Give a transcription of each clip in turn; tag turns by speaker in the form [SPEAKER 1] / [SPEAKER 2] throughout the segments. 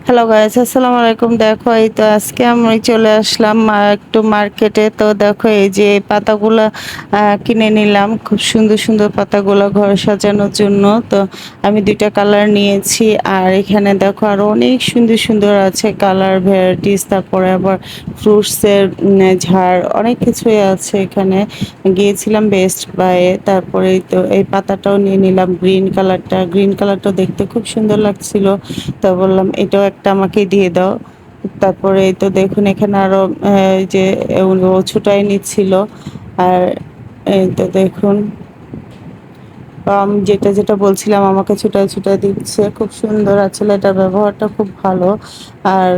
[SPEAKER 1] Hello guys, আসসালামু আলাইকুম। দেখো এই তো আজকে আমি চলে আসলাম একটু মার্কেটে। তো দেখো এই যে এই পাতাগুলা কিনে নিলাম, খুব সুন্দর সুন্দর পাতাগুলা ঘর সাজানোর জন্য। তো আমি দুইটা কালার নিয়েছি, আর এখানে দেখো আরো অনেক সুন্দর সুন্দর আছে কালার ভ্যারাইটিস। তারপরে আবার ফ্রুটসের ঝাড়, অনেক কিছুই আছে এখানে। গিয়েছিলাম বেস্ট বাইয়ে, তারপরে এই তো এই পাতাটাও নিয়ে নিলাম। গ্রিন কালারটা দেখতে খুব সুন্দর লাগছিল। তো বললাম এটাও একটা আমাকে দিয়ে দাও। তারপরে এই তো দেখুন এখানে আরো এই যে ও ছুটাই নিচ্ছিল। আর এই তো দেখুন যেটা যেটা বলছিলাম আমাকে ছুটায় ছুটায় দিচ্ছে, খুব সুন্দর। আসলে এটার ব্যবহারটা খুব ভালো। আর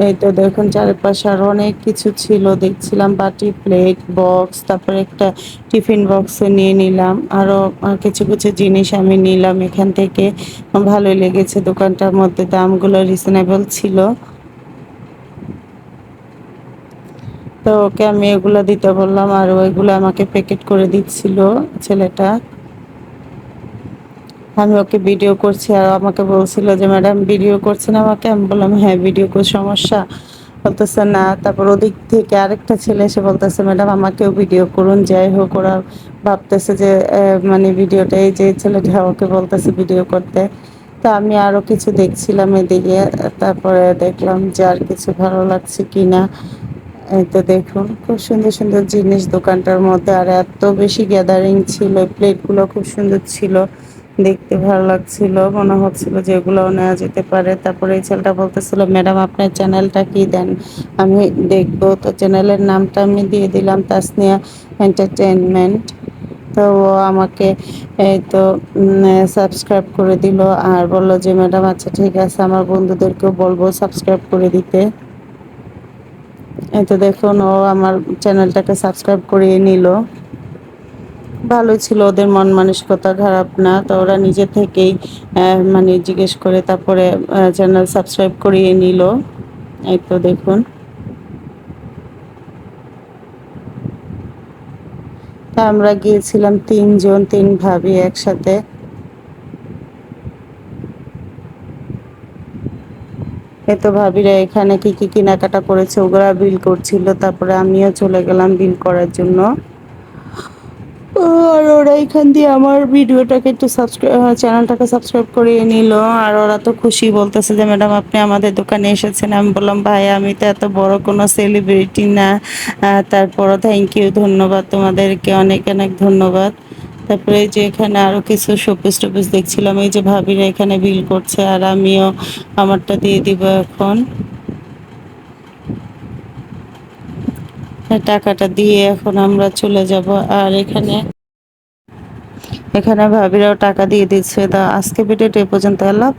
[SPEAKER 1] এই তো দেখুন চারিপাশে আরো অনেক কিছু ছিল দেখছিলাম, বাটি, প্লেট, বক্স, তারপরে একটা টিফিন বক্সে নিয়ে নিলাম। আরো কিছু কিছু জিনিস আমি নিলাম এখান থেকে। ভালোই লেগেছে, দোকানটার মধ্যে দামগুলো রিজনেবল ছিল। তো ওকে আমি এগুলো দিতে বললাম, আর ওইগুলো আমাকে প্যাকেট করে দিচ্ছিল ছেলেটা। আমি ওকে ভিডিও করছি, আর আমাকে বলছিল যে ম্যাডাম ভিডিও করছেন আমাকে। আমি বললাম হ্যাঁ ভিডিও করে সমস্যা? বলতেছে না। তারপর ওদিক থেকে আরেকটা ছেলে এসে বলতেছে ম্যাডাম আমাকেও ভিডিও করুন। যাই হোক ওরা ভাবতেছে যে মানে ভিডিওটা, এই যে ছেলেটা ওকে বলতেছে ভিডিও করতে। তো আমি আরো কিছু দেখছিলাম এদিকে। তারপরে দেখলাম যে আর কিছু ভালো লাগছে কিনা। এই তো দেখুন খুব সুন্দর সুন্দর জিনিস দোকানটার মধ্যে, আর এত বেশি গ্যাদারিং ছিল। প্লেটগুলো খুব সুন্দর ছিল, দেখতে ভালো লাগছিল, মনে হচ্ছিল যে এগুলোও নেওয়া যেতে পারে। তারপরে এই ছেলেটা বলতেছিল ম্যাডাম আপনার চ্যানেলটা কি, দেন আমি দেখবো। তো চ্যানেলের নামটা আমি দিয়ে দিলাম তাসনিয়া এন্টারটেনমেন্ট। তো ও আমাকে এই তো সাবস্ক্রাইব করে দিল, আর বললো যে ম্যাডাম আচ্ছা ঠিক আছে, আমার বন্ধুদেরকেও বলবো সাবস্ক্রাইব করে দিতে। এই তো দেখুন ও আমার চ্যানেলটাকে সাবস্ক্রাইব করিয়ে নিল। ভালোই ছিল, ওদের মন মানসিকতা খারাপ না। তো ওরা নিজে থেকেই মানে জিজ্ঞেস করে তারপরে চ্যানেল সাবস্ক্রাইব করিয়ে নিল। এই তো দেখুন। তা আমরা গিয়েছিলাম তিনজন, তিন ভাবি একসাথে। এই তো ভাবিরা এখানে কি কি কেনাকাটা করেছে ওগুলা বিল করছিল, তারপরে আমিও চলে গেলাম বিল করার জন্য। আর ওরা এখান দিয়ে আমার ভিডিওটাকে একটু চ্যানেলটাকে সাবস্ক্রাইব করিয়ে নিল। আর ওরা তো খুশি, বলতেছে যে ম্যাডাম আপনি আমাদের দোকানে এসেছেন। আমি বললাম ভাই আমি তো এত বড় কোনো সেলিব্রিটি না। তারপরও থ্যাংক ইউ, ধন্যবাদ, তোমাদেরকে অনেক অনেক ধন্যবাদ। তারপরে এই যে এখানে আরো কিছু শোপিস টোপিস দেখছিলাম। এই যে ভাবিরা এখানে বিল করছে, আর আমিও আমারটা দিয়ে দিব এখন। টাকাটা দিয়ে এখন আমরা চলে যাব। আর এখানে এখানে ভাবিরাও টাকা দিয়ে দিচ্ছে। তা আজকে ভিডিওটা এ পর্যন্ত। আল্লাহ।